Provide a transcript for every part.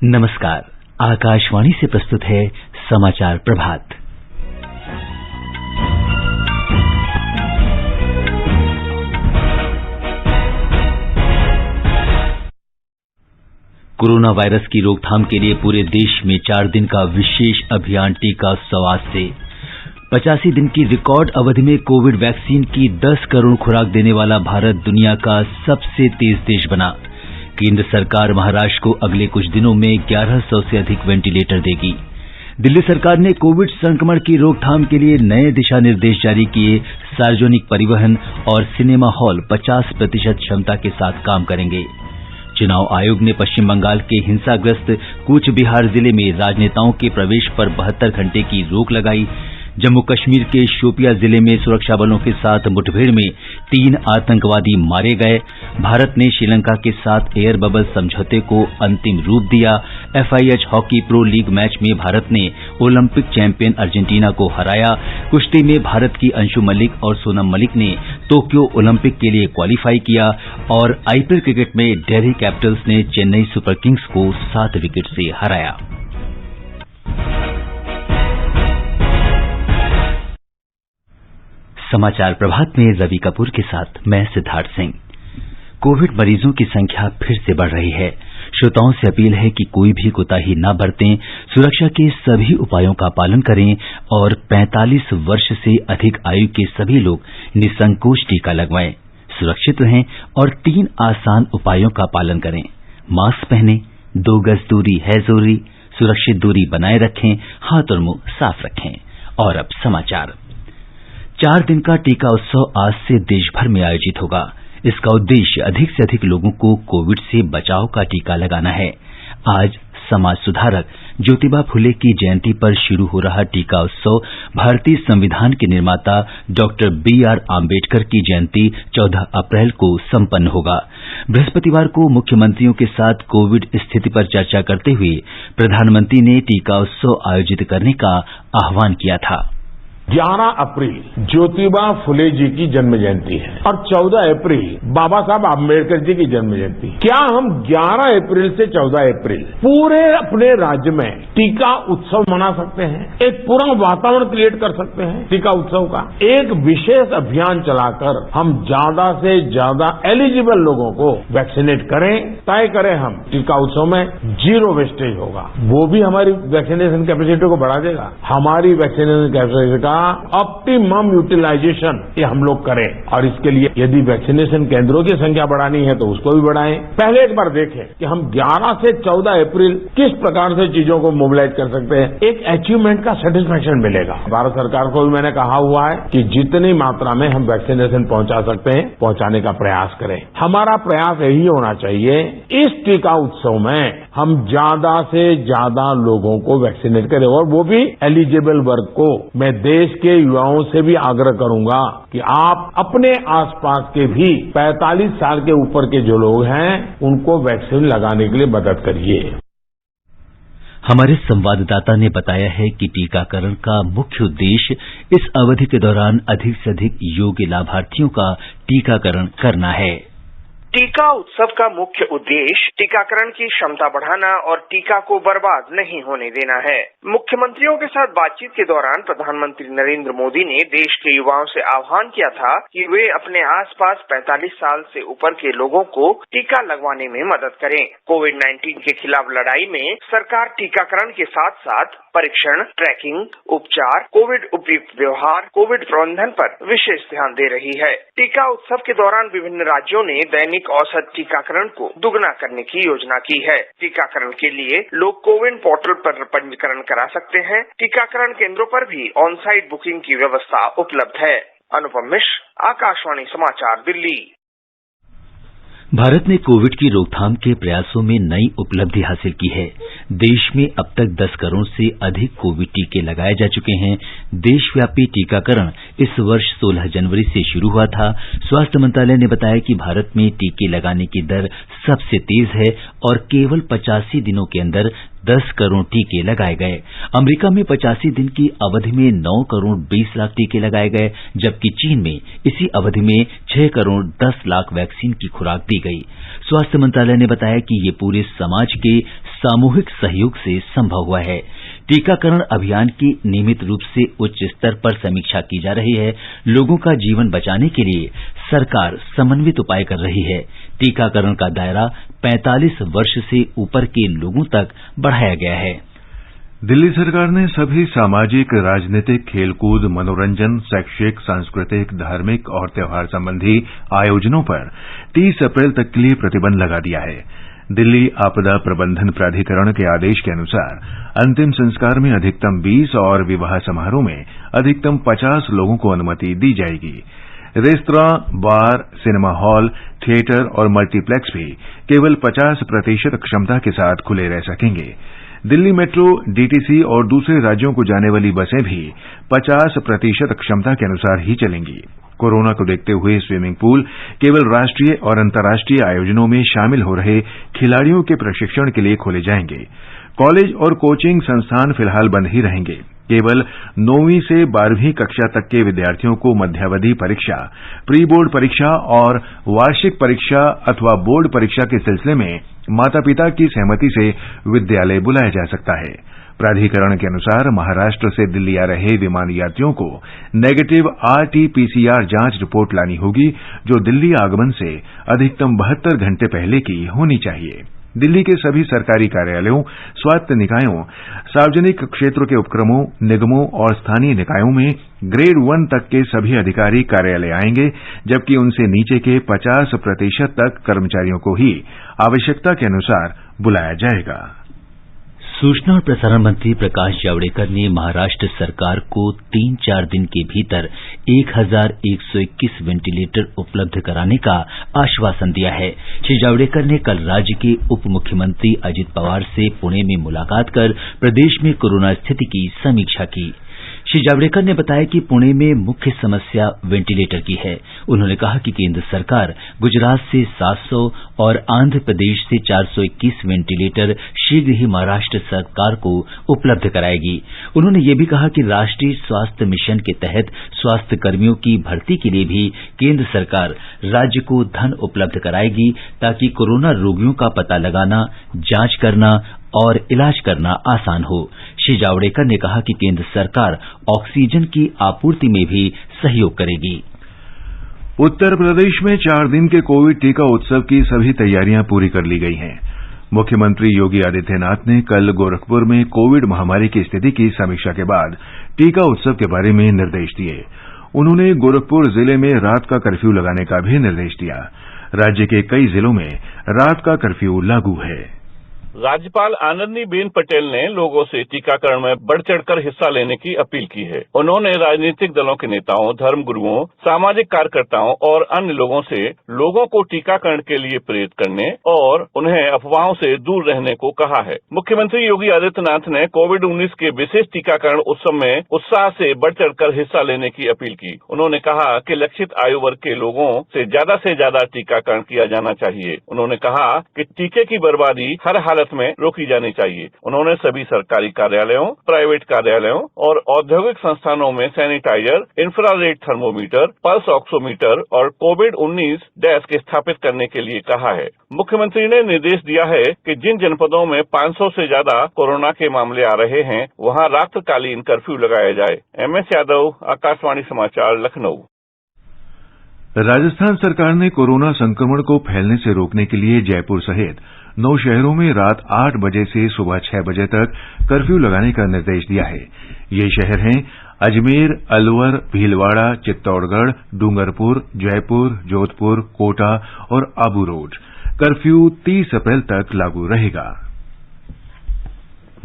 नमस्कार। आकाशवाणी से प्रस्तुत है समाचार प्रभात। कोरोना वायरस की रोकथाम के लिए पूरे देश में 4 दिन का विशेष अभियान टीका उत्सव आज से। 85 दिन की रिकॉर्ड अवधि में कोविड वैक्सीन की 10 करोड़ खुराक देने वाला भारत दुनिया का सबसे तेज देश बना। केंद्र सरकार महाराष्ट्र को अगले कुछ दिनों में 1100 से अधिक वेंटिलेटर देगी। दिल्ली सरकार ने कोविड संक्रमण की रोकथाम के लिए नए दिशा निर्देश जारी किए। सार्वजनिक परिवहन और सिनेमा हॉल 50% क्षमता के साथ काम करेंगे। चुनाव आयोग ने पश्चिम बंगाल के हिंसाग्रस्त कूच बिहार जिले में राजनेताओं के प्रवेश पर 72 घंटे की रोक लगाई। जम्मू कश्मीर के शोपिया जिले में सुरक्षा बलों के साथ मुठभेड़ में 3 आतंकवादी मारे गए। भारत ने श्रीलंका के साथ एयर बबल समझौते को अंतिम रूप दिया। FIH hockey pro league match में भारत ने ओलंपिक चैंपियन अर्जेंटीना को हराया। कुश्ती में भारत की अंशु मलिक और सोनम मलिक ने टोक्यो ओलंपिक के लिए क्वालीफाई किया। और IPL क्रिकेट में दिल्ली कैपिटल्स ने चेन्नई सुपर किंग्स को 7 विकेट से हराया। समाचार प्रभात में रवि कपूर के साथ मैं सिद्धार्थ सिंह। कोविड मरीजों की संख्या फिर से बढ़ रही है। श्रोताओं से अपील है कि कोई भी कोताही न बरतें, सुरक्षा के सभी उपायों का पालन करें और 45 वर्ष से अधिक आयु के सभी लोग निसंकोच टीका लगवाएं। सुरक्षित रहें और 3 आसान उपायों का पालन करें। मास्क पहनें, 2 गज दूरी है जरूरी, सुरक्षित दूरी बनाए रखें, हाथ और मुंह साफ रखें। और अब समाचार। 4 दिन का टीका उत्सव आज से देश भर में आयोजित होगा। इसका उद्देश्य अधिक से अधिक लोगों को कोविड से बचाव का टीका लगाना है। आज समाज सुधारक ज्योतिबा फुले की जयंती पर शुरू हो रहा टीका उत्सव भारतीय संविधान के निर्माता डॉक्टर BR आम्बेडकर की जयंती 14 अप्रैल को संपन्न होगा। बृहस्पतिवार को मुख्यमंत्रियों के साथ कोविड स्थिति पर चर्चा करते हुए प्रधानमंत्री ने टीका उत्सव आयोजित करने का आह्वान किया था। 11 अप्रैल ज्योतिबा फुले जी की जन्म जयंती है और 14 अप्रैल बाबा साहब आम्बेडकर जी की जन्म जयंती। क्या हम 11 अप्रैल से 14 अप्रैल पूरे अपने राज्य में टीका उत्सव मना सकते हैं? एक पूरा वातावरण क्रिएट कर सकते हैं टीका उत्सव का। एक विशेष अभियान चलाकर हम ज्यादा से ज्यादा एलिजिबल लोगों को वैक्सीनेट करें, तय करें। हम टीका उत्सव में 0 वेस्टेज होगा। वो भी हमारी वैक्सीनेशन कैपेसिटी को बढ़ा देगा। हमारी वैक्सीनेशन कैपेसिटी का ऑप्टिमम यूटिलाइजेशन ये हम लोग करें। और इसके लिए यदि वैक्सीनेशन केंद्रों की संख्या बढ़ानी है तो उसको भी बढ़ाएं। पहले एक बार देखें कि हम 11 से 14 अप्रैल किस प्रकार से चीजों को मोबिलाइज कर सकते हैं। एक अचीवमेंट का सेटिस्फेक्शन मिलेगा। भारत सरकार को भी मैंने कहा हुआ है कि जितनी मात्रा में हम वैक्सीनेशन पहुंचा सकते हैं पहुंचाने का प्रयास करें। हमारा प्रयास यही होना चाहिए, इस टीका उत्सव में हम ज्यादा से ज्यादा लोगों को वैक्सीनेट करें और वो भी एलिजिबल वर्ग को। मैं देश के युवाओं से भी आग्रह करूंगा कि आप अपने आसपास के भी 45 साल के ऊपर के जो लोग हैं उनको वैक्सीन लगाने के लिए मदद करिए। हमारे संवाददाता ने बताया है कि टीकाकरण का मुख्य उद्देश्य इस अवधि के दौरान अधिक से अधिक योग्य लाभार्थियों का टीकाकरण करना है। टीका उत्सव का मुख्य उद्देश्य टीकाकरण की क्षमता बढ़ाना और टीका को बर्बाद नहीं होने देना है। मुख्यमंत्रियों के साथ बातचीत के दौरान प्रधानमंत्री नरेंद्र मोदी ने देश के युवाओं से आह्वान किया था कि वे अपने आसपास 45 साल से ऊपर के लोगों को टीका लगवाने में मदद करें। कोविड-19 के खिलाफ लड़ाई में सरकार टीकाकरण के साथ साथ परीक्षण, ट्रैकिंग, उपचार, कोविड उपयुक्त व्यवहार, कोविड प्रबंधन पर विशेष ध्यान दे रही है। टीका उत्सव के दौरान विभिन्न राज्यों ने दैनिक औसत टीकाकरण को दुगना करने की योजना की है। टीकाकरण के लिए लोग कोविन पोर्टल पर पंजीकरण करा सकते हैं। टीकाकरण केंद्रों पर भी ऑन साइट बुकिंग की व्यवस्था उपलब्ध है। अनुपम मिश्र, आकाशवाणी समाचार, दिल्ली। भारत ने कोविड की रोकथाम के प्रयासों में नई उपलब्धि हासिल की है। देश में अब तक 10 करोड़ से अधिक कोविड टीके लगाए जा चुके हैं। देशव्यापी टीकाकरण इस वर्ष 16 जनवरी से शुरू हुआ था। स्वास्थ्य मंत्रालय ने बताया कि भारत में टीके लगाने की दर सबसे तेज है और केवल 85 दिनों के अंदर 10 करोड़ टीके लगाए गए। अमेरिका में 85 दिन की अवधि में 9 करोड़ 20 लाख टीके लगाए गए, जबकि चीन में इसी अवधि में 6 करोड़ 10 लाख वैक्सीन की खुराक दी गई। स्वास्थ्य मंत्रालय ने बताया कि ये पूरे समाज के सामूहिक सहयोग से संभव हुआ है। टीकाकरण अभियान की नियमित रूप से उच्च स्तर पर समीक्षा की जा रही है। लोगों का जीवन बचाने के लिए सरकार समन्वित उपाय कर रही है। टीकाकरण का दायरा 45 वर्ष से ऊपर के लोगों तक बढ़ाया गया है। दिल्ली सरकार ने सभी सामाजिक, राजनीतिक, खेलकूद, मनोरंजन, शैक्षिक, सांस्कृतिक, धार्मिक और त्योहार संबंधी आयोजनों पर 30 अप्रैल तक के लिए प्रतिबंध लगा दिया है। दिल्ली आपदा प्रबंधन प्राधिकरण के आदेश के अनुसार अंतिम संस्कार में अधिकतम 20 और विवाह समारोह में अधिकतम 50 लोगों को अनुमति दी जाएगी। रेस्तरां, बार, सिनेमा हॉल, थिएटर और मल्टीप्लेक्स भी केवल 50% क्षमता के साथ खुले रह सकेंगे। दिल्ली मेट्रो, डीटीसी और दूसरे राज्यों को जाने वाली बसें भी 50% क्षमता के अनुसार ही चलेंगी। कोरोना को देखते हुए स्विमिंग पूल केवल राष्ट्रीय और अंतर्राष्ट्रीय आयोजनों में शामिल हो रहे खिलाड़ियों के प्रशिक्षण के लिए खोले जाएंगे। कॉलेज और कोचिंग संस्थान फिलहाल बंद ही रहेंगे। केवल 9वीं से 12वीं कक्षा तक के विद्यार्थियों को मध्यावधि परीक्षा, प्री बोर्ड परीक्षा और वार्षिक परीक्षा अथवा बोर्ड परीक्षा के सिलसिले में माता पिता की सहमति से विद्यालय बुलाया जा सकता है। प्राधिकरण के अनुसार महाराष्ट्र से दिल्ली आ रहे विमान यात्रियों को नेगेटिव आरटी-पीसीआर जांच रिपोर्ट लानी होगी, जो दिल्ली आगमन से अधिकतम 72 घंटे पहले की होनी चाहिए। दिल्ली के सभी सरकारी कार्यालयों, स्वायत्त निकायों, सार्वजनिक क्षेत्र के उपक्रमों, निगमों और स्थानीय निकायों में ग्रेड 1 तक के सभी अधिकारी कार्यालय आएंगे, जबकि उनसे नीचे के 50% तक कर्मचारियों को ही आवश्यकता के अनुसार बुलाया जाएगा। सूचना और प्रसारण मंत्री प्रकाश जावड़ेकर ने महाराष्ट्र सरकार को 3-4 दिन के भीतर 1121 वेंटिलेटर उपलब्ध कराने का आश्वासन दिया है। श्री जावड़ेकर ने कल राज्य के उप मुख्यमंत्री अजित पवार से पुणे में मुलाकात कर प्रदेश में कोरोना स्थिति की समीक्षा की। श्री जावड़ेकर ने बताया कि पुणे में मुख्य समस्या वेंटिलेटर की है। उन्होंने कहा कि केंद्र सरकार गुजरात से 700 और आंध्र प्रदेश से 421 वेंटिलेटर शीघ्र ही महाराष्ट्र सरकार को उपलब्ध कराएगी। उन्होंने ये भी कहा कि राष्ट्रीय स्वास्थ्य मिशन के तहत स्वास्थ्य कर्मियों की भर्ती के लिए भी केंद्र सरकार राज्य को धन उपलब्ध कराएगी, ताकि कोरोना रोगियों का पता लगाना, जांच करना और इलाज करना आसान हो। श्री जावड़ेकर ने कहा कि केंद्र सरकार ऑक्सीजन की आपूर्ति में भी सहयोग करेगी। उत्तर प्रदेश में 4 दिन के कोविड टीका उत्सव की सभी तैयारियां पूरी कर ली गई हैं। मुख्यमंत्री योगी आदित्यनाथ ने कल गोरखपुर में कोविड महामारी की स्थिति की समीक्षा के बाद टीका उत्सव के बारे में निर्देश दिए। उन्होंने गोरखपुर जिले में रात का कर्फ्यू लगाने का भी निर्देश दिया। राज्य के कई जिलों में रात का कर्फ्यू लागू है। राज्यपाल आनंदीबेन पटेल ने लोगों से टीकाकरण में बढ़ चढ़कर हिस्सा लेने की अपील की है। उन्होंने राजनीतिक दलों के नेताओं, धर्मगुरुओं, सामाजिक कार्यकर्ताओं और अन्य लोगों से लोगों को टीकाकरण के लिए प्रेरित करने और उन्हें अफवाहों से दूर रहने को कहा है। मुख्यमंत्री योगी आदित्यनाथ ने कोविड-19 के विशेष टीकाकरण उत्सव में उत्साह से बढ़ चढ़कर हिस्सा लेने की अपील की। उन्होंने कहा कि लक्षित आयु वर्ग के लोगों से ज्यादा टीकाकरण किया जाना चाहिए। उन्होंने कहा कि टीके की बर्बादी हर हालत में रोकी जानी चाहिए। उन्होंने सभी सरकारी कार्यालयों, प्राइवेट कार्यालयों और औद्योगिक संस्थानों में sanitiser, infrared thermometer, pulse oximeter और कोविड-19 डेस्क स्थापित करने के लिए कहा है। मुख्यमंत्री ने निर्देश दिया है कि जिन जनपदों में 500 से ज्यादा कोरोना के मामले आ रहे हैं, वहां रात्रिकालीन कर्फ्यू लगाया जाए। MS यादव, आकाशवाणी समाचार, लखनऊ। राजस्थान सरकार ने कोरोना संक्रमण को फैलने से रोकने के लिए जयपुर सहित 9 शहरों में रात 8 बजे से सुबह 6 बजे तक कर्फ्यू लगाने का निर्देश दिया है। ये शहर हैं अजमेर, अलवर, भीलवाड़ा, चित्तौड़गढ़, डूंगरपुर, जयपुर, जोधपुर, कोटा और आबू रोड। कर्फ्यू 30 अप्रैल तक लागू रहेगा।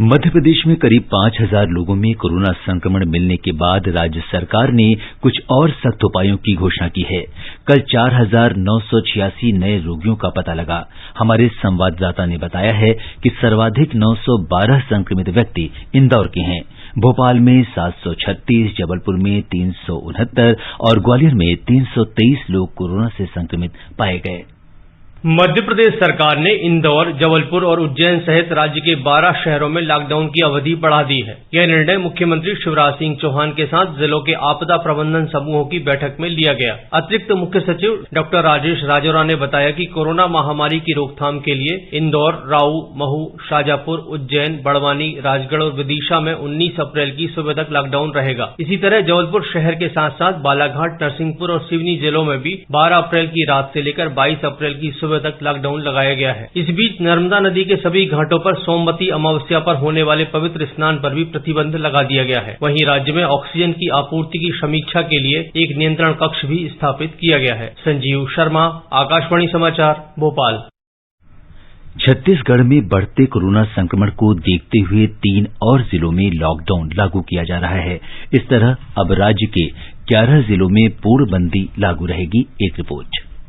मध्य प्रदेश में करीब 5000 लोगों में कोरोना संक्रमण मिलने के बाद राज्य सरकार ने कुछ और सख्त उपायों की घोषणा की है। कल 4986 नए रोगियों का पता लगा। हमारे संवाददाता ने बताया है कि सर्वाधिक 912 संक्रमित व्यक्ति इंदौर के हैं। भोपाल में 736, जबलपुर में 369 और ग्वालियर में 323 लोग कोरोना से संक्रमित पाए गए। मध्य प्रदेश सरकार ने इंदौर, जबलपुर और उज्जैन सहित राज्य के 12 शहरों में लॉकडाउन की अवधि बढ़ा दी है। यह निर्णय मुख्यमंत्री शिवराज सिंह चौहान के साथ जिलों के आपदा प्रबंधन समूहों की बैठक में लिया गया। अतिरिक्त मुख्य सचिव डॉक्टर राजेश राजौरा ने बताया कि कोरोना महामारी की रोकथाम के लिए इंदौर, राऊ, महू, शाजापुर, उज्जैन, बड़वानी, राजगढ़ और विदिशा में 19 अप्रैल की सुबह तक लॉकडाउन रहेगा। इसी तरह जबलपुर शहर के साथ साथ बालाघाट, नरसिंहपुर और सिवनी जिलों में भी 12 अप्रैल की रात से लेकर 22 अप्रैल की सुबह तक लॉकडाउन लगाया गया है। इस बीच नर्मदा नदी के सभी घाटों पर सोमवती अमावस्या पर होने वाले पवित्र स्नान पर भी प्रतिबंध लगा दिया गया है। वहीं राज्य में ऑक्सीजन की आपूर्ति की समीक्षा के लिए एक नियंत्रण कक्ष भी स्थापित किया गया है। संजीव शर्मा, आकाशवाणी समाचार, भोपाल। छत्तीसगढ़ में बढ़ते कोरोना संक्रमण को देखते हुए 3 और जिलों में लॉकडाउन लागू किया जा रहा है। इस तरह अब राज्य के 11 जिलों में पूर्णबंदी लागू रहेगी। एक रिपोर्ट।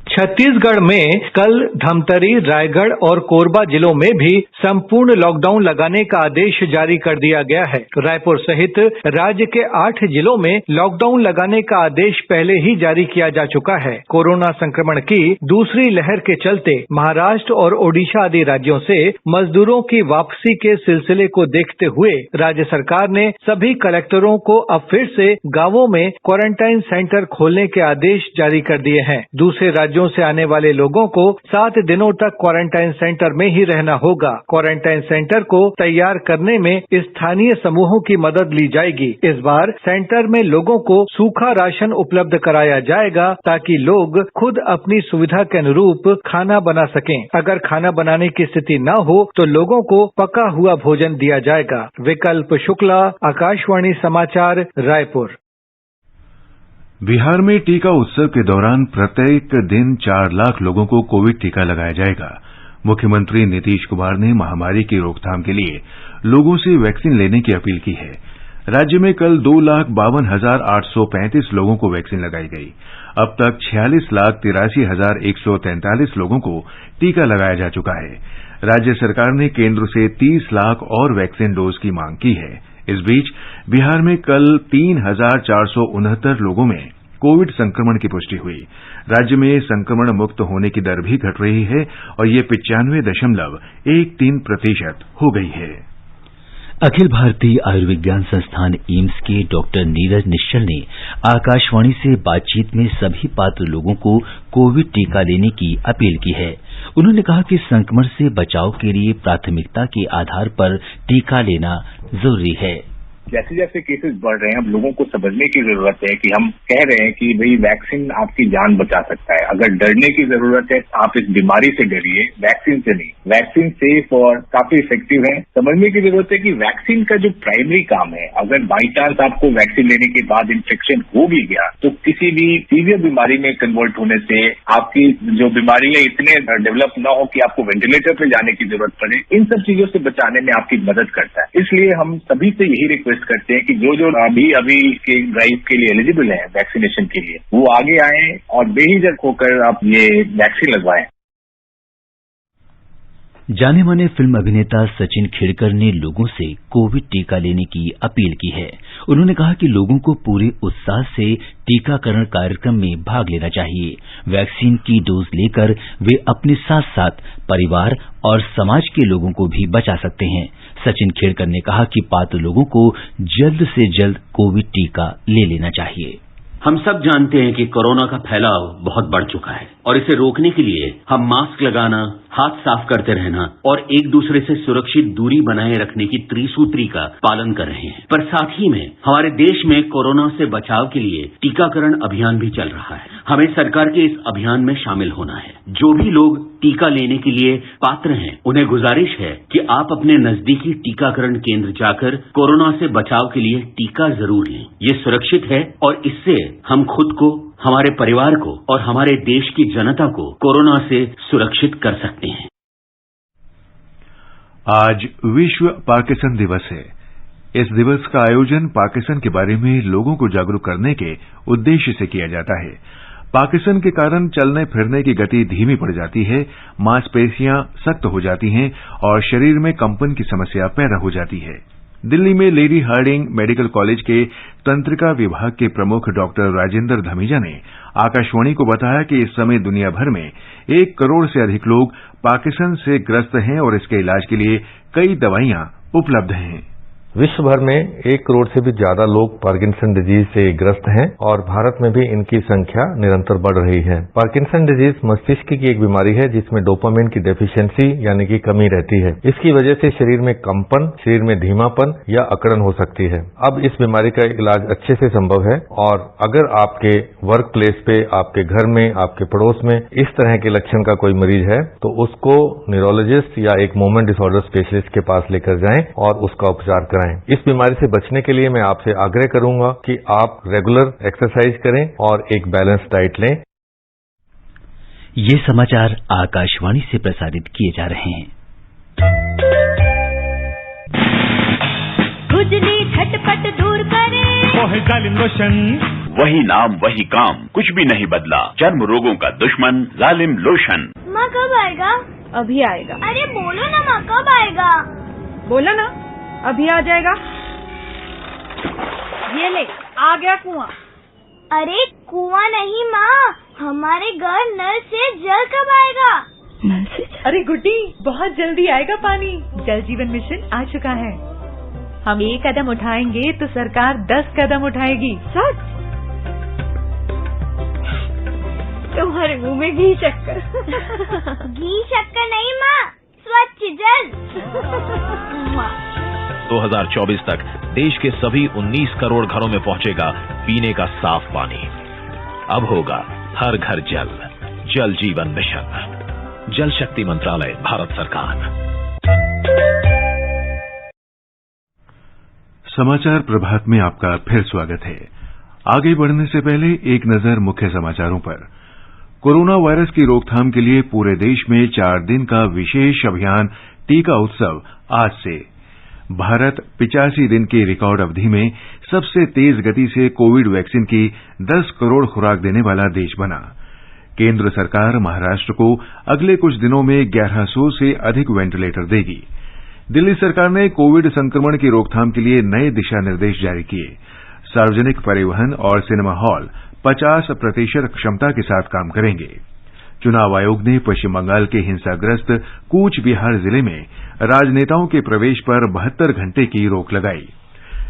छत्तीसगढ़ में कल धमतरी, रायगढ़ और कोरबा जिलों में भी संपूर्ण लॉकडाउन लगाने का आदेश जारी कर दिया गया है। रायपुर सहित राज्य के 8 जिलों में लॉकडाउन लगाने का आदेश पहले ही जारी किया जा चुका है। कोरोना संक्रमण की दूसरी लहर के चलते महाराष्ट्र और ओडिशा आदि राज्यों से मजदूरों की वापसी के सिलसिले को देखते हुए राज्य सरकार ने सभी कलेक्टरों को अब फिर से गांवों में क्वारंटाइन सेंटर खोलने के आदेश जारी कर दिए हैं। दूसरे राज्यों से आने वाले लोगों को 7 दिनों तक क्वारंटाइन सेंटर में ही रहना होगा। क्वारंटाइन सेंटर को तैयार करने में स्थानीय समूहों की मदद ली जाएगी। इस बार सेंटर में लोगों को सूखा राशन उपलब्ध कराया जाएगा ताकि लोग खुद अपनी सुविधा के अनुरूप खाना बना सकें। अगर खाना बनाने की स्थिति न हो तो लोगों को पका हुआ भोजन दिया जाएगा। विकल्प शुक्ला, आकाशवाणी समाचार, रायपुर। बिहार में टीका उत्सव के दौरान प्रत्येक दिन 4 लाख लोगों को कोविड टीका लगाया जाएगा। मुख्यमंत्री नीतीश कुमार ने महामारी की रोकथाम के लिए लोगों से वैक्सीन लेने की अपील की है। राज्य में कल 2,52,835 लोगों को वैक्सीन लगाई गई। अब तक 46,83,143 लोगों को टीका लगाया जा चुका है। राज्य सरकार ने केंद्र से 30 लाख और वैक्सीन डोज की मांग की है। इस बीच बिहार में कल 3,469 लोगों में कोविड संक्रमण की पुष्टि हुई। राज्य में संक्रमण मुक्त होने की दर भी घट रही है और ये 95.13% हो गई है। अखिल भारतीय आयुर्विज्ञान संस्थान एम्स के डॉक्टर नीरज निश्चल ने आकाशवाणी से बातचीत में सभी पात्र लोगों को कोविड टीका लेने की अपील की है। उन्होंने कहा कि संक्रमण से बचाव के लिए प्राथमिकता के आधार पर टीका लेना जरूरी है। जैसे जैसे केसेस बढ़ रहे हैं अब लोगों को समझने की जरूरत है कि हम कह रहे हैं कि भाई वैक्सीन आपकी जान बचा सकता है। अगर डरने की जरूरत है आप इस बीमारी से डरिए, वैक्सीन से नहीं। वैक्सीन सेफ और काफी इफेक्टिव है। समझने की जरूरत है कि वैक्सीन का जो प्राइमरी काम है, अगर बाई चांस आपको वैक्सीन लेने के बाद इन्फेक्शन हो भी गया तो किसी भी सीवियर बीमारी में कन्वर्ट होने से आपकी जो बीमारी है इतने डेवलप ना हो कि आपको वेंटिलेटर पे जाने की जरूरत पड़े, इन सब चीजों से बचाने में आपकी मदद करता है। इसलिए हम सभी से यही रिक्वेस्ट करते हैं कि जो अभी के ड्राइव के लिए एलिजिबल है वैक्सीनेशन के लिए, वो आगे आए और बेहिचक होकर आप ये वैक्सीन लगवाएं। जाने माने फिल्म अभिनेता सचिन खेड़कर ने लोगों से कोविड टीका लेने की अपील की है। उन्होंने कहा कि लोगों को पूरे उत्साह से टीकाकरण कार्यक्रम में भाग लेना चाहिए। वैक्सीन की डोज लेकर वे अपने साथ साथ परिवार और समाज के लोगों को भी बचा सकते हैं। सचिन खेड़कर ने कहा कि पात्र लोगों को जल्द से जल्द कोविड टीका ले लेना चाहिए। हम सब जानते हैं कि कोरोना का फैलाव बहुत बढ़ चुका है और इसे रोकने के लिए हम मास्क लगाना, हाथ साफ करते रहना और एक दूसरे से सुरक्षित दूरी बनाए रखने की त्रिसूत्री का पालन कर रहे हैं। पर साथ ही में हमारे देश में कोरोना से बचाव के लिए टीकाकरण अभियान भी चल रहा है। हमें सरकार के इस अभियान में शामिल होना है। जो भी लोग टीका लेने के लिए पात्र हैं, उन्हें गुजारिश है कि आप अपने नजदीकी टीकाकरण केंद्र जाकर कोरोना से बचाव के लिए टीका जरूर लें। ये सुरक्षित है और इससे हम खुद को, हमारे परिवार को और हमारे देश की जनता को कोरोना से सुरक्षित कर सकते हैं। आज विश्व पार्किंसन दिवस है। इस दिवस का आयोजन पार्किंसन के बारे में लोगों को जागरूक करने के उद्देश्य से किया जाता है। पार्किंसन के कारण चलने फिरने की गति धीमी पड़ जाती है, मांसपेशियां सख्त हो जाती हैं और शरीर में कंपन की समस्या पैदा हो जाती है। दिल्ली में लेडी हार्डिंग मेडिकल कॉलेज के तंत्रिका विभाग के प्रमुख डॉक्टर राजेंद्र धमीजा ने आकाशवाणी को बताया कि इस समय दुनिया भर में 1 करोड़ से अधिक लोग पार्किंसन से ग्रस्त हैं और इसके इलाज के लिए कई दवाइयां उपलब्ध हैं। विश्व भर में 1 करोड़ से भी ज्यादा लोग पार्किंसन डिजीज से ग्रस्त हैं और भारत में भी इनकी संख्या निरंतर बढ़ रही है। पार्किंसन डिजीज मस्तिष्क की एक बीमारी है जिसमें डोपामिन की डेफिशिएंसी यानी कि कमी रहती है। इसकी वजह से शरीर में कंपन, शरीर में धीमापन या अकड़न हो सकती है। अब इस बीमारी का इलाज अच्छे से संभव है और अगर आपके वर्क प्लेस पे, आपके घर में, आपके पड़ोस में इस तरह के लक्षण का कोई मरीज है तो उसको न्यूरोलॉजिस्ट या एक मूवमेंट डिसऑर्डर स्पेशलिस्ट के पास लेकर जाएं और उसका उपचार कराएं। इस बीमारी से बचने के लिए मैं आपसे आग्रह करूंगा कि आप रेगुलर एक्सरसाइज करें और एक बैलेंस डाइट लें। ये समाचार आकाशवाणी से प्रसारित किए जा रहे हैं। खुजली झटपट दूर करे, जालिम लोशन, वही नाम वही काम, कुछ भी नहीं बदला। चर्म रोगों का दुश्मन जालिम लोशन। माँ कब आएगा? अभी आएगा। अरे बोलो ना माँ, कब आएगा? बोला ना, अभी आ जाएगा। ये ले, आ गया कुआं। अरे कुआं नहीं माँ, हमारे घर नल से जल कब आएगा? नल से जल? अरे गुड्डी, बहुत जल्दी आएगा पानी। जल जीवन मिशन आ चुका है। हम 1 कदम उठाएंगे तो सरकार 10 कदम उठाएगी। सच? तुम्हारे मुंह में घी शक्कर। घी शक्कर नहीं माँ, स्वच्छ जल। 2024 तक देश के सभी 19 करोड़ घरों में पहुंचेगा पीने का साफ पानी। अब होगा हर घर जल। जल जीवन मिशन, जल शक्ति मंत्रालय, भारत सरकार। समाचार प्रभात में आपका फिर स्वागत है। आगे बढ़ने से पहले एक नजर मुख्य समाचारों पर। कोरोना वायरस की रोकथाम के लिए पूरे देश में 4 दिन का विशेष अभियान टीका उत्सव आज से। भारत 85 दिन की रिकॉर्ड अवधि में सबसे तेज गति से कोविड वैक्सीन की 10 करोड़ खुराक देने वाला देश बना। केंद्र सरकार महाराष्ट्र को अगले कुछ दिनों में 1100 से अधिक वेंटिलेटर देगी। दिल्ली सरकार ने कोविड संक्रमण की रोकथाम के लिए नए दिशा निर्देश जारी किए। सार्वजनिक परिवहन और सिनेमा हॉल 50% क्षमता के साथ काम करेंगे। चुनाव आयोग ने पश्चिम बंगाल के हिंसाग्रस्त कूच बिहार जिले में राजनेताओं के प्रवेश पर 72 घंटे की रोक लगाई।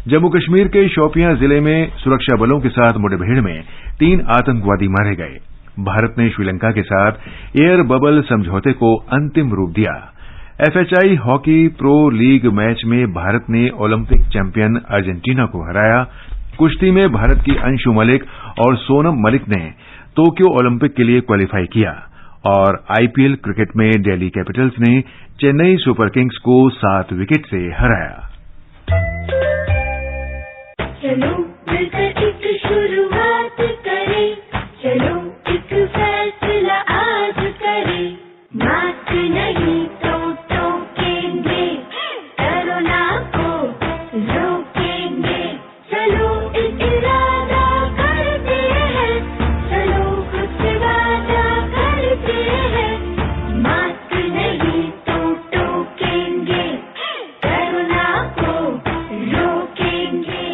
जम्मू कश्मीर के शोपियां जिले में सुरक्षा बलों के साथ मुठभेड़ में 3 आतंकवादी मारे गए। भारत ने श्रीलंका के साथ एयर बबल समझौते को अंतिम रूप दिया। FHI hockey pro league match में भारत ने ओलंपिक चैंपियन अर्जेंटीना को हराया। कुश्ती में भारत की अंशु मलिक और सोनम मलिक ने टोक्यो ओलंपिक के लिए क्वालिफाई किया। और आईपीएल क्रिकेट में दिल्ली कैपिटल्स ने चेन्नई सुपर किंग्स को 7 विकेट से हराया। चलो मिलकर एक शुरुआत करें, चलो एक फैसला आज करें। मास्क नहीं तो टोकेंगे, कोरोना को रोकेंगे। चलो एक इरादा करते हैं, चलो खुद से वादा करते हैं। मास्क नहीं तो टोकेंगे, कोरोना को रोकेंगे।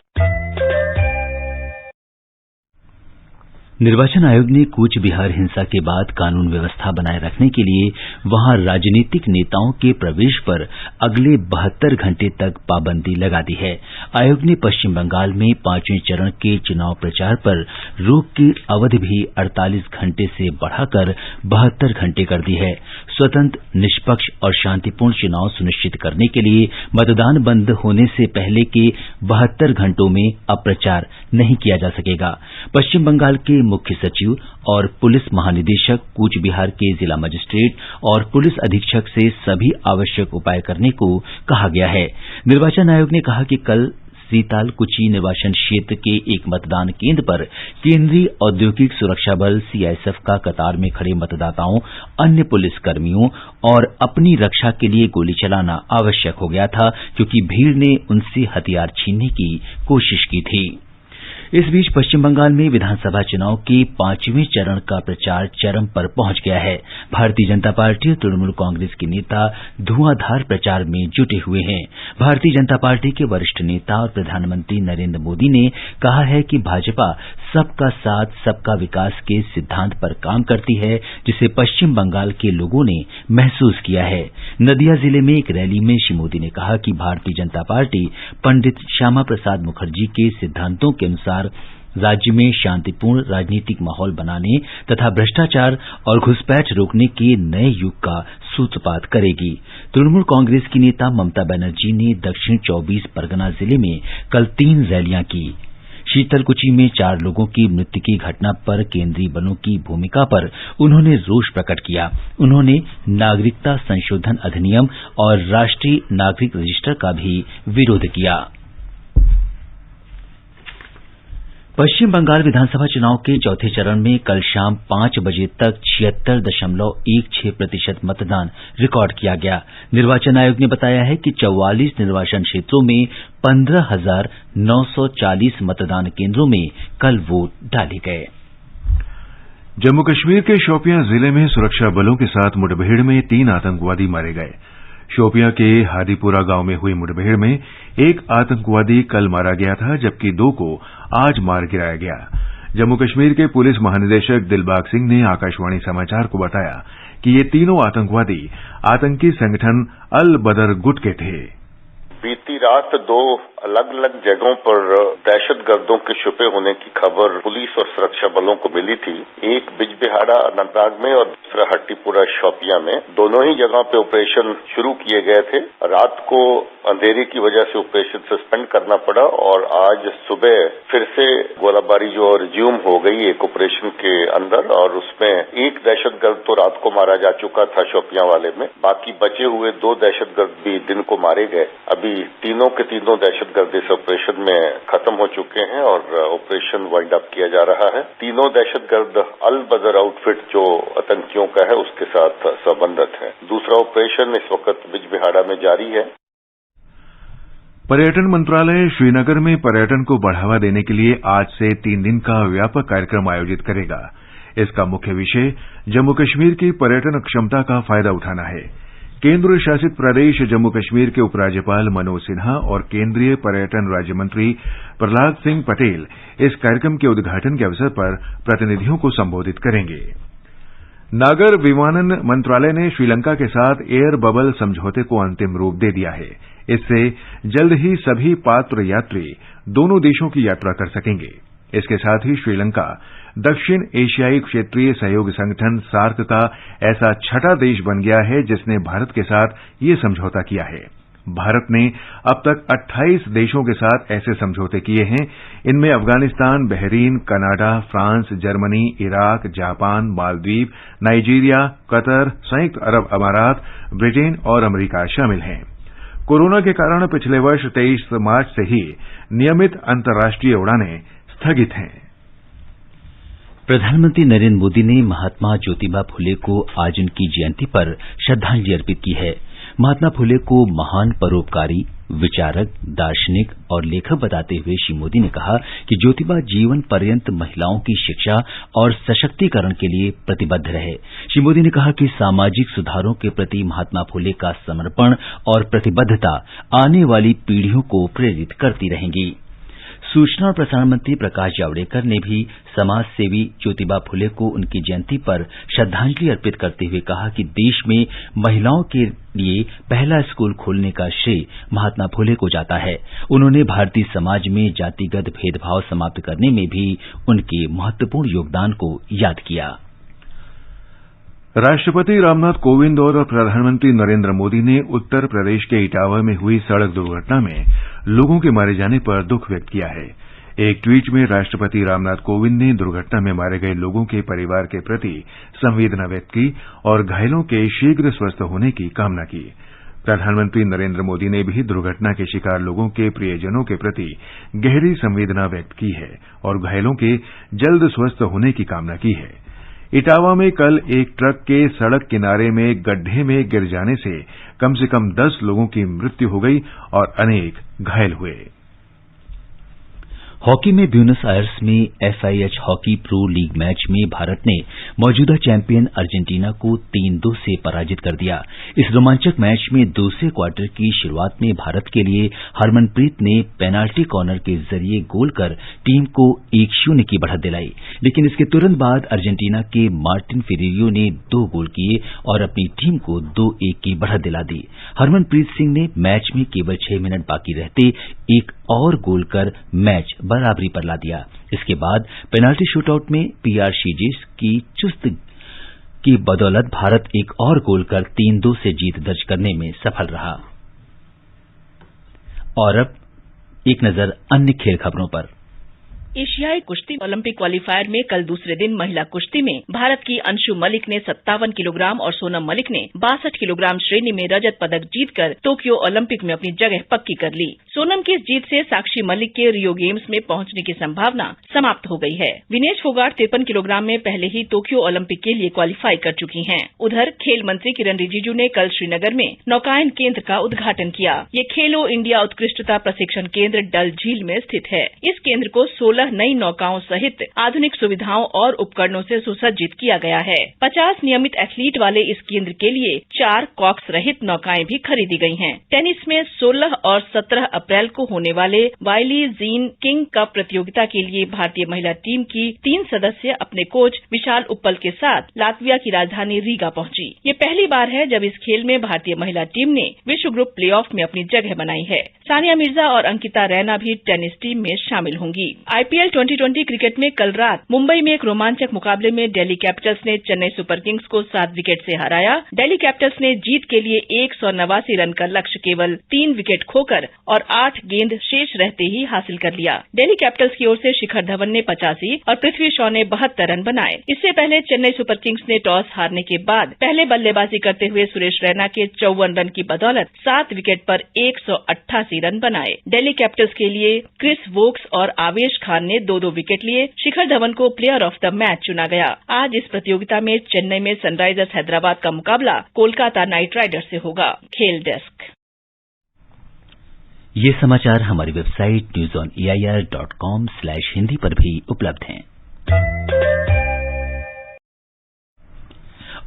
निर्वाचन आयोग ने कूच बिहार हिंसा के बाद कानून व्यवस्था बनाए रखने के लिए वहां राजनीतिक नेताओं के प्रवेश पर अगले 72 घंटे तक पाबंदी लगा दी है। आयोग ने पश्चिम बंगाल में 5वें चरण के चुनाव प्रचार पर रोक की अवधि भी 48 घंटे से बढ़ाकर 72 घंटे कर दी है। स्वतंत्र, निष्पक्ष और शांतिपूर्ण चुनाव सुनिश्चित करने के लिए मतदान बंद होने से पहले के 72 घंटों में अब प्रचार नहीं किया जा सकेगा। पश्चिम बंगाल के मुख्य सचिव और पुलिस महानिदेशक, कूच बिहार के जिला मजिस्ट्रेट और पुलिस अधीक्षक से सभी आवश्यक उपाय करने को कहा गया है। निर्वाचन आयोग ने कहा कि कल सीतालकुची निर्वाचन क्षेत्र के एक मतदान केंद्र पर केंद्रीय औद्योगिक सुरक्षा बल सीआईएसएफ का कतार में खड़े मतदाताओं, अन्य पुलिसकर्मियों और अपनी रक्षा के लिए गोली चलाना आवश्यक हो गया था क्योंकि भीड़ ने उनसे हथियार छीनने की कोशिश की थी। इस बीच पश्चिम बंगाल में विधानसभा चुनाव के 5वें चरण का प्रचार चरम पर पहुंच गया है। भारतीय जनता पार्टी और तृणमूल कांग्रेस के नेता धुआंधार प्रचार में जुटे हुए हैं। भारतीय जनता पार्टी के वरिष्ठ नेता और प्रधानमंत्री नरेंद्र मोदी ने कहा है कि भाजपा सबका साथ सबका विकास के सिद्धांत पर काम करती है, जिसे पश्चिम बंगाल के लोगों ने महसूस किया है। नदिया जिले में एक रैली में श्री मोदी ने कहा कि भारतीय जनता पार्टी पंडित श्यामा प्रसाद मुखर्जी के सिद्धांतों के अनुसार राज्य में शांतिपूर्ण राजनीतिक माहौल बनाने तथा भ्रष्टाचार और घुसपैठ रोकने के नए युग का सूत्रपात करेगी। तृणमूल कांग्रेस की नेता ममता बनर्जी ने दक्षिण 24 परगना जिले में कल 3 रैलियां की। शीतलकुची में 4 लोगों की मृत्यु की घटना पर केंद्रीय बलों की भूमिका पर उन्होंने रोष प्रकट किया। उन्होंने नागरिकता संशोधन अधिनियम और राष्ट्रीय नागरिक रजिस्टर का भी विरोध किया। पश्चिम बंगाल विधानसभा चुनाव के चौथे चरण में कल शाम 5 बजे तक 76.16% मतदान रिकॉर्ड किया गया। निर्वाचन आयोग ने बताया है कि 44 निर्वाचन क्षेत्रों में 15,940 मतदान केंद्रों में कल वोट डाले गए। जम्मू कश्मीर के शोपियां जिले में सुरक्षा बलों के साथ मुठभेड़ में 3 आतंकवादी मारे गए। शोपियां के हादीपुरा गांव में हुई मुठभेड़ में एक आतंकवादी कल मारा गया था, जबकि 2 को आज मार गिराया गया। जम्मू कश्मीर के पुलिस महानिदेशक दिलबाग सिंह ने आकाशवाणी समाचार को बताया कि ये तीनों आतंकवादी आतंकी संगठन अल बदर गुट के थे। बीती रात 2 अलग अलग जगहों पर दहशतगर्दों के छुपे होने की खबर पुलिस और सुरक्षा बलों को मिली थी। एक बिजबिहाड़ा अनंतनाग में और दूसरा हट्टीपुरा शोपियां में। दोनों ही जगहों पे ऑपरेशन शुरू किए गए थे। रात को अंधेरे की वजह से ऑपरेशन सस्पेंड करना पड़ा और आज सुबह फिर से गोलाबारी जो रिज्यूम हो गई एक ऑपरेशन के अंदर, और उसमें एक दहशतगर्द तो रात को मारा जा चुका था शोपियां वाले में। बाकी बचे हुए 2 दहशतगर्द भी दिन को मारे गए। अभी तीनों के तीनों दहशतगर्द इस ऑपरेशन में खत्म हो चुके हैं और ऑपरेशन वाइंड अप किया जा रहा है। तीनों दहशतगर्द अल बदर आउटफिट जो आतंकियों का है उसके साथ संबंधित है। दूसरा ऑपरेशन इस वक्त बिजबिहाड़ा में जारी है। पर्यटन मंत्रालय श्रीनगर में पर्यटन को बढ़ावा देने के लिए आज से 3 दिन का व्यापक कार्यक्रम आयोजित करेगा। इसका मुख्य विषय जम्मू कश्मीर की पर्यटन क्षमता का फायदा उठाना है। केंद्र शासित प्रदेश जम्मू कश्मीर के उपराज्यपाल मनोज सिन्हा और केंद्रीय पर्यटन राज्य मंत्री प्रहलाद सिंह पटेल इस कार्यक्रम के उद्घाटन के अवसर पर प्रतिनिधियों को संबोधित करेंगे। नागर विमानन मंत्रालय ने श्रीलंका के साथ एयर बबल समझौते को अंतिम रूप दे दिया है। इससे जल्द ही सभी पात्र यात्री दोनों देशों की यात्रा कर सकेंगे। इसके साथ ही श्रीलंका दक्षिण एशियाई क्षेत्रीय सहयोग संगठन सार्क का ऐसा 6ठा देश बन गया है जिसने भारत के साथ ये समझौता किया है। भारत ने अब तक 28 देशों के साथ ऐसे समझौते किए हैं। इनमें Afghanistan, Bahrain, Canada, France, Germany, Iraq, Japan, Maldives, Nigeria, Qatar, संयुक्त अरब अमारात, ब्रिटेन और अमेरिका शामिल हैं। कोरोना के कारण पिछले वर्ष 23 मार्च से ही नियमित अंतर्राष्ट्रीय उड़ानें स्थगित हैं। प्रधानमंत्री नरेंद्र मोदी ने महात्मा ज्योतिबा फुले को आज उनकी जयंती पर श्रद्धांजलि अर्पित की है। महात्मा फुले को महान परोपकारी, विचारक, दार्शनिक और लेखक बताते हुए श्री मोदी ने कहा कि ज्योतिबा जीवन पर्यंत महिलाओं की शिक्षा और सशक्तिकरण के लिए प्रतिबद्ध रहे। श्री मोदी ने कहा कि सामाजिक सुधारों के प्रति महात्मा फुले का समर्पण और प्रतिबद्धता आने वाली पीढ़ियों को प्रेरित करती रहेंगी। सूचना और प्रसारण मंत्री प्रकाश जावड़ेकर ने भी समाज सेवी ज्योतिबा फुले को उनकी जयंती पर श्रद्धांजलि अर्पित करते हुए कहा कि देश में महिलाओं के लिए पहला स्कूल खोलने का श्रेय महात्मा फुले को जाता है। उन्होंने भारतीय समाज में जातिगत भेदभाव समाप्त करने में भी उनके महत्वपूर्ण योगदान को याद किया। राष्ट्रपति रामनाथ कोविंद और प्रधानमंत्री नरेंद्र मोदी ने उत्तर प्रदेश के इटावा में हुई सड़क दुर्घटना में लोगों के मारे जाने पर दुख व्यक्त किया है। एक ट्वीट में राष्ट्रपति रामनाथ कोविंद ने दुर्घटना में मारे गए लोगों के परिवार के प्रति संवेदना व्यक्त की और घायलों के शीघ्र स्वस्थ होने की कामना की। प्रधानमंत्री नरेंद्र मोदी ने भी दुर्घटना के शिकार लोगों के प्रियजनों के प्रति गहरी संवेदना व्यक्त की है और घायलों के जल्द स्वस्थ होने की कामना की है। इटावा में कल एक ट्रक के सड़क किनारे में गड्ढे में गिर जाने से कम 10 लोगों की मृत्यु हो गई और अनेक घायल हुए। हॉकी में ब्यूनस आयर्स में FIH hockey pro league match में भारत ने मौजूदा चैंपियन अर्जेंटीना को 3-2 से पराजित कर दिया। इस रोमांचक मैच में दूसरे क्वार्टर की शुरुआत में भारत के लिए हरमनप्रीत ने पेनाल्टी कॉर्नर के जरिए गोल कर टीम को 1-0 की बढ़त दिलाई, लेकिन इसके तुरंत बाद अर्जेंटीना के मार्टिन फेरेरियो ने 2 गोल किए और अपनी टीम को 2-1 की बढ़त दिला दी। हरमनप्रीत सिंह ने मैच में केवल 6 मिनट बाकी रहते एक और गोल कर मैच बराबरी पर ला दिया। इसके बाद पेनाल्टी शूटआउट में PR शीजेस की चुस्त की बदौलत भारत एक और गोल कर 3-2 से जीत दर्ज करने में सफल रहा। और अब एक नजर अन्य खेल खबरों पर। एशियाई कुश्ती ओलंपिक क्वालीफायर में कल दूसरे दिन महिला कुश्ती में भारत की अंशु मलिक ने 57 किलोग्राम और सोनम मलिक ने 62 किलोग्राम श्रेणी में रजत पदक जीतकर टोक्यो ओलंपिक में अपनी जगह पक्की कर ली। सोनम की इस जीत से साक्षी मलिक के रियो गेम्स में पहुंचने की संभावना समाप्त हो गई है। विनेश फोगाट 53 किलोग्राम में पहले ही टोक्यो ओलंपिक के लिए क्वालीफाई कर चुकी हैं। उधर खेल मंत्री किरण रिजिजू ने कल श्रीनगर में नौकायन केंद्र का उद्घाटन किया। ये खेलो इंडिया उत्कृष्टता प्रशिक्षण केंद्र डल झील में स्थित है। इस केंद्र को 16 नई नौकाओं सहित आधुनिक सुविधाओं और उपकरणों से सुसज्जित किया गया है। 50 नियमित एथलीट वाले इस केंद्र के लिए 4 कॉक्स रहित नौकाएं भी खरीदी गई हैं। टेनिस में 16 और 17 अप्रैल को होने वाले वाइली जीन किंग कप प्रतियोगिता के लिए भारतीय महिला टीम की 3 सदस्य अपने कोच विशाल उप्पल के साथ लातविया की राजधानी रीगा पहुंची। ये पहली बार है जब इस खेल में भारतीय महिला टीम ने विश्व ग्रुप प्लेऑफ में अपनी जगह बनाई है। सानिया मिर्जा और अंकिता रैना भी टेनिस टीम में शामिल होंगी। IPL 2020 क्रिकेट में कल रात मुंबई में एक रोमांचक मुकाबले में दिल्ली कैपिटल्स ने चेन्नई सुपर किंग्स को 7 विकेट से हराया। दिल्ली कैपिटल्स ने जीत के लिए 189 रन का लक्ष्य केवल 3 विकेट खोकर और 8 गेंद शेष रहते ही हासिल कर लिया। दिल्ली कैपिटल्स की ओर से शिखर धवन ने 85 और पृथ्वी शॉ ने 72 रन बनाए। इससे पहले चेन्नई सुपर किंग्स ने टॉस हारने के बाद पहले बल्लेबाजी करते हुए सुरेश रैना के 54 रन की बदौलत 7 विकेट पर 188 रन बनाए। दिल्ली कैपिटल्स के लिए क्रिस वोक्स और आवेश खान ने 2-2 विकेट लिए। शिखर धवन को प्लेयर ऑफ द मैच चुना गया। आज इस प्रतियोगिता में चेन्नई में सनराइजर्स हैदराबाद का मुकाबला कोलकाता नाइट राइडर्स से होगा। खेल डेस्क। ये समाचार हमारी वेबसाइट newsonair.com/hindi पर भी उपलब्ध हैं।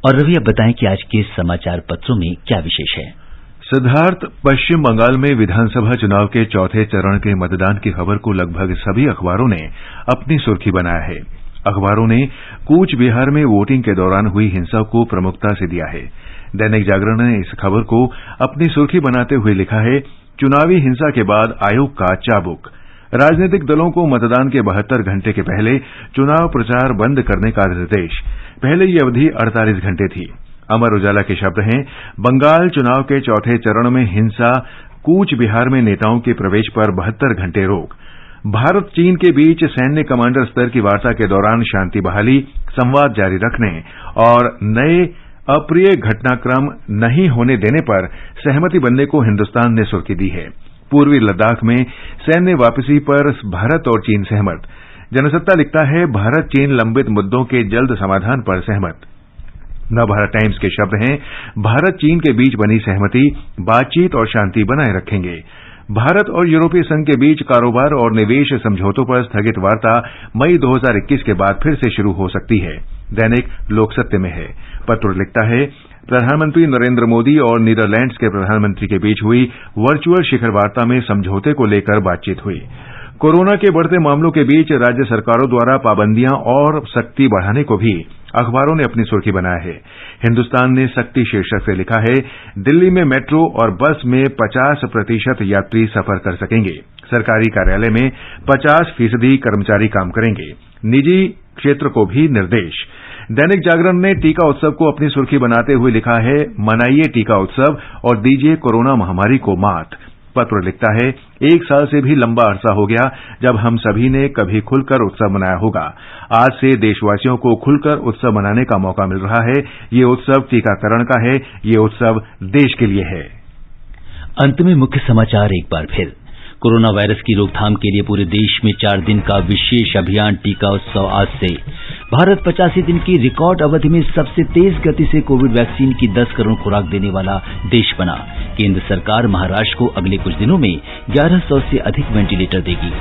और रवि, अब बताएं कि आज के समाचार पत्रों में क्या विशेष है। सिद्धार्थ, पश्चिम बंगाल में विधानसभा चुनाव के चौथे चरण के मतदान की खबर को लगभग सभी अखबारों ने अपनी सुर्खी बनाया है। अखबारों ने कूच बिहार में वोटिंग के दौरान हुई हिंसा को प्रमुखता से दिया है। दैनिक जागरण ने इस खबर को अपनी सुर्खी बनाते हुए लिखा है, चुनावी हिंसा के बाद आयोग का चाबुक। राजनीतिक दलों को मतदान के 72 घंटे के पहले चुनाव प्रचार बंद करने का निर्देश। पहले ये अवधि 48 घंटे थी। अमर उजाला के शब्द हैं, बंगाल चुनाव के चौथे चरण में हिंसा, कूच बिहार में नेताओं के प्रवेश पर 72 घंटे रोक। भारत चीन के बीच सैन्य कमांडर स्तर की वार्ता के दौरान शांति बहाली, संवाद जारी रखने और नए अप्रिय घटनाक्रम नहीं होने देने पर सहमति बनने को हिंदुस्तान ने सुर्खी दी है। पूर्वी लद्दाख में सैन्य वापसी पर भारत और चीन सहमत। जनसत्ता लिखता है, भारत चीन लंबित मुद्दों के जल्द समाधान पर सहमत। नवभारत टाइम्स के शब्द हैं, भारत चीन के बीच बनी सहमति, बातचीत और शांति बनाए रखेंगे। भारत और यूरोपीय संघ के बीच कारोबार और निवेश समझौतों पर स्थगित वार्ता मई 2021 के बाद फिर से शुरू हो सकती है। दैनिक लोकसत्य में है। पत्र लिखता है, प्रधानमंत्री नरेंद्र मोदी और नीदरलैंड्स के प्रधानमंत्री के बीच हुई वर्चुअल शिखर वार्ता में समझौते को लेकर बातचीत हुई। कोरोना के बढ़ते मामलों के बीच राज्य सरकारों द्वारा पाबंदियां और सख्ती बढ़ाने को भी अखबारों ने अपनी सुर्खी बनाया है। हिंदुस्तान ने सख्ती शीर्षक से लिखा है, दिल्ली में मेट्रो और बस में 50% यात्री सफर कर सकेंगे। सरकारी कार्यालय में 50% कर्मचारी काम करेंगे। निजी क्षेत्र को भी निर्देश। दैनिक जागरण ने टीका उत्सव को अपनी सुर्खी बनाते हुए लिखा है, मनाइए टीका उत्सव और दीजिए कोरोना महामारी को मात। पत्र लिखता है, 1 साल से भी लंबा अरसा हो गया जब हम सभी ने कभी खुलकर उत्सव मनाया होगा। आज से देशवासियों को खुलकर उत्सव मनाने का मौका मिल रहा है। ये उत्सव टीकाकरण का है, ये उत्सव देश के लिए है। अंत में मुख्य समाचार एक बार फिर। कोरोना वायरस की रोकथाम के लिए पूरे देश में 4 दिन का विशेष अभियान टीका उत्सव आज से। भारत 85 दिन की रिकॉर्ड अवधि में सबसे तेज गति से कोविड वैक्सीन की 10 करोड़ खुराक देने वाला देश बना। केंद्र सरकार महाराष्ट्र को अगले कुछ दिनों में 1100 से अधिक वेंटिलेटर देगी।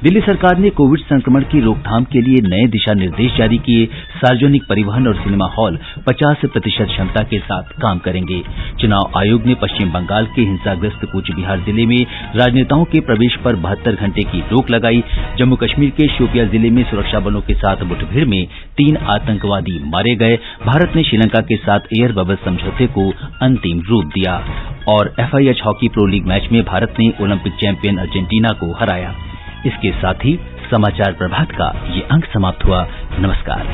दिल्ली सरकार ने कोविड संक्रमण की रोकथाम के लिए नए दिशा निर्देश जारी किए। सार्वजनिक परिवहन और सिनेमा हॉल 50% क्षमता के साथ काम करेंगे। चुनाव आयोग ने पश्चिम बंगाल के हिंसाग्रस्त कूच बिहार जिले में राजनेताओं के प्रवेश पर 72 घंटे की रोक लगाई। जम्मू कश्मीर के शोपियां जिले में सुरक्षा बलों के साथ मुठभेड़ में 3 आतंकवादी मारे गए। भारत ने श्रीलंका के साथ एयर बबल समझौते को अंतिम रूप दिया। और FIH hockey pro league match में भारत ने ओलंपिक चैंपियन अर्जेंटीना को हराया। इसके साथ ही समाचार प्रभात का ये अंक समाप्त हुआ। नमस्कार।